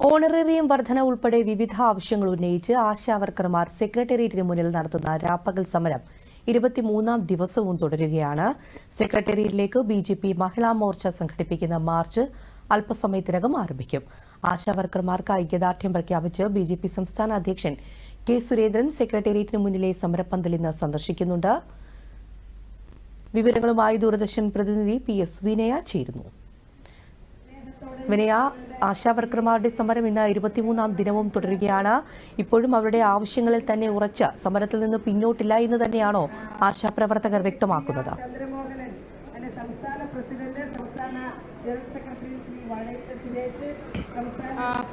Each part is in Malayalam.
ഓണറേറിയം വർധന ഉൾപ്പെടെ വിവിധ ആവശ്യങ്ങൾ ഉന്നയിച്ച് ആശാവർക്കർമാർ സെക്രട്ടേറിയറ്റിന് മുന്നിൽ നടത്തുന്ന രാപ്പകൽ സമരം 23-ാം ദിവസവും തുടരുകയാണ്. സെക്രട്ടേറിയറ്റിലേക്ക് ബിജെപി മഹിളാ മോർച്ച സംഘടിപ്പിക്കുന്ന മാർച്ച് അല്പസമയത്തിനകം ആരംഭിക്കും. ആശാവർക്കർമാർക്ക് ഐക്യദാർഢ്യം പ്രഖ്യാപിച്ച് ബിജെപി സംസ്ഥാന അധ്യക്ഷൻ കെ സുരേന്ദ്രൻ സെക്രട്ടേറിയറ്റിന് മുന്നിലെ സമരപ്പന്തൽ ഇന്ന് സന്ദർശിക്കുന്നുണ്ട്. വിവരങ്ങളുമായി ദൂരദർശൻ പ്രതിനിധി PS വിനയ ചേരുന്നു. വിനയ, ആശാവർക്കർമാരുടെ സമരം ഇന്ന് 23-ാം ദിനവും തുടരുകയാണ്. ഇപ്പോഴും അവരുടെ ആവശ്യങ്ങളിൽ തന്നെ ഉറച്ച സമരത്തിൽ നിന്ന് പിന്നോട്ടില്ല എന്ന് തന്നെയാണോ ആശാപ്രവർത്തകർ വ്യക്തമാക്കുന്നത്?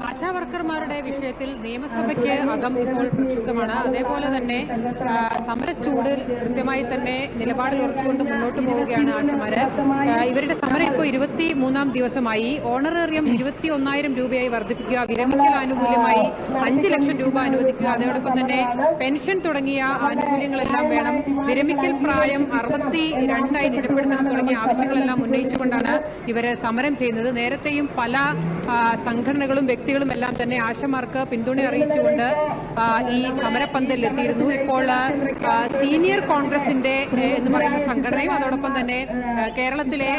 ആശാവർക്കർമാരുടെ വിഷയത്തിൽ നിയമസഭയ്ക്ക് അകം ഇപ്പോൾ പ്രക്ഷുബ്ധമാണ്. അതേപോലെ തന്നെ സമരച്ചൂട് കൃത്യമായി തന്നെ നിലപാടിൽ ഉറച്ചുകൊണ്ട് മുന്നോട്ട് പോവുകയാണ് ആശമാര്. ഇവരുടെ സമരം ഇപ്പോൾ 23-ാം ദിവസമായി. ഓണറേറിയം 21,000 രൂപയായി വർദ്ധിപ്പിക്കുക, വിരമിക്കൽ ആനുകൂല്യമായി 5 ലക്ഷം രൂപ അനുവദിക്കുക, അതോടൊപ്പം തന്നെ പെൻഷൻ തുടങ്ങിയ ആനുകൂല്യങ്ങളെല്ലാം വേണം, വിരമിക്കൽ പ്രായം 62 നിജപ്പെടുത്തണം തുടങ്ങിയ ആവശ്യങ്ങളെല്ലാം ഉന്നയിച്ചുകൊണ്ടാണ് ഇവര് സമരം ചെയ്യുന്നത്. നേരത്തെയും പല സംഘടനകളും വ്യക്തികളും എല്ലാം തന്നെ ആശമാർക്ക് പിന്തുണ അറിയിച്ചുകൊണ്ട് ഈ സമരപ്പന്തലിൽ എത്തിയിരുന്നു. ഇപ്പോൾ സീനിയർ കോൺഗ്രസിന്റെ എന്ന് പറയുന്ന സംഘടനയും അതോടൊപ്പം തന്നെ കേരളത്തിലെ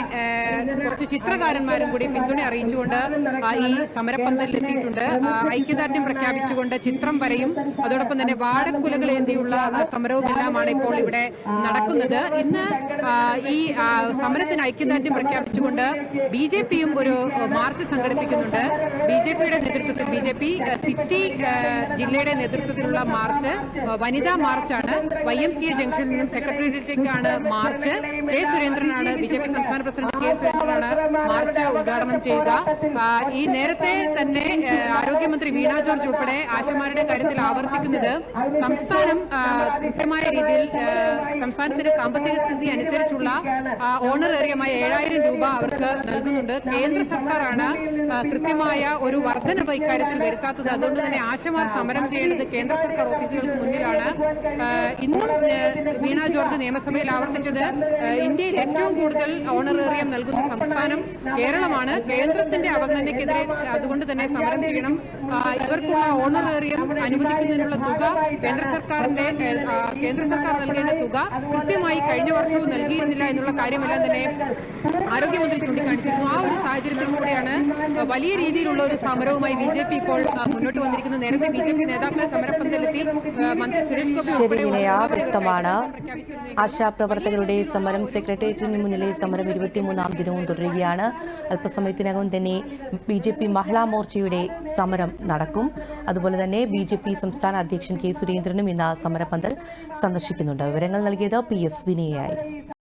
കുറച്ച് ചിത്രകാരന്മാരും കൂടി പിന്തുണ അറിയിച്ചുകൊണ്ട് ഈ സമരപ്പന്തലിൽ എത്തിയിട്ടുണ്ട്. ഐക്യദാർഢ്യം പ്രഖ്യാപിച്ചുകൊണ്ട് ചിത്രം വരെയും അതോടൊപ്പം തന്നെ വാഴക്കുലകൾ ഏന്തിയുള്ള സമരവും എല്ലാമാണ് ഇപ്പോൾ ഇവിടെ നടക്കുന്നത്. ഇന്ന് ഈ സമരത്തിന് ഐക്യദാർഢ്യം പ്രഖ്യാപിച്ചുകൊണ്ട് BJPയും ഒരു മാർച്ച് സംഘടിപ്പിക്കുന്നുണ്ട്. BJPയുടെ നേതൃത്വത്തിൽ BJP സിറ്റി ജില്ലയുടെ നേതൃത്വത്തിലുള്ള മാർച്ച് വനിതാ മാർച്ചാണ്. YMCA ജംഗ്ഷനിൽ നിന്നും സെക്രട്ടേറിയറ്റിലേക്കാണ് മാർച്ച്. കെ സുരേന്ദ്രനാണ്, BJP സംസ്ഥാന പ്രസിഡന്റ് കെ സുരേന്ദ്രനാണ് മാർച്ച് ഉദ്ഘാടനം ചെയ്യുക. ഈ നേരത്തെ തന്നെ ആരോഗ്യമന്ത്രി വീണ ജോർജ് ഉൾപ്പെടെ ആശമാരുടെ കാര്യത്തിൽ ആവർത്തിക്കുന്നത് സംസ്ഥാനം കൃത്യമായ രീതിയിൽ സംസ്ഥാനത്തിന്റെ സാമ്പത്തിക സ്ഥിതി അനുസരിച്ചുള്ള ഓണറേറിയമായ 7,000 രൂപ അവർക്ക് നൽകുന്നുണ്ട്. കേന്ദ്ര സർക്കാരാണ് കൃത്യമായ ഒരു വർധനവ് ഇക്കാര്യത്തിൽ വരുത്താത്തത്. അതുകൊണ്ട് തന്നെ ആശമാർ സമരം ചെയ്യേണ്ടത് കേന്ദ്ര സർക്കാർ ഓഫീസുകൾക്ക് മുന്നിലാണ്. ഇന്നും വീണ ജോർജ് നിയമസഭയിൽ ആവർത്തിച്ചത് ഇന്ത്യയിൽ ഏറ്റവും കൂടുതൽ ഓണറേറിയം നൽകുന്ന സംസ്ഥാനം കേരളമാണ്. കേന്ദ്രത്തിന്റെ അവഗണനയ്ക്കെതിരെ അതുകൊണ്ട് തന്നെ സമരം ചെയ്യണം. ഇവർക്കുള്ള ഓണറേറിയം അനുവദിക്കുന്നതിനുള്ള തുക കേന്ദ്ര സർക്കാർ നൽകേണ്ട തുക കൃത്യമായി കഴിഞ്ഞ വർഷവും നൽകിയിരുന്നില്ല എന്നുള്ള കാര്യമെല്ലാം തന്നെ ആരോഗ്യമന്ത്രി ചൂണ്ടിക്കാണിച്ചിരുന്നു. ആ ഒരു സാഹചര്യത്തിൽ കൂടെയാണ് വലിയ രീതിയിലുള്ള ഒരു സമരവുമായി BJP ഇപ്പോൾ മുന്നോട്ട് വന്നിരിക്കുന്നത്. നേരത്തെ BJP നേതാക്കളെ സമരപ്പന്തലെത്തി മന്ത്രി സുരേഷ് ഗോപി വ്യക്തമാണ്. ആശാപ്രവർത്തകരുടെ സമരം സെക്രട്ടേറിയറ്റിന് മുന്നിലെ സമരം 23-ാം ദിനവും തുടരുകയാണ്. അല്പസമയത്തിനകം തന്നെ BJP മഹിളാ മോർച്ചയുടെ സമരം നടക്കും. അതുപോലെ തന്നെ BJP സംസ്ഥാന അധ്യക്ഷൻ കെ സുരേന്ദ്രനും ഇന്ന് സമരപ്പന്തൽ സന്ദർശിക്കുന്നുണ്ട്. വിവരങ്ങൾ നൽകിയത് PS വിനയായിരുന്നു.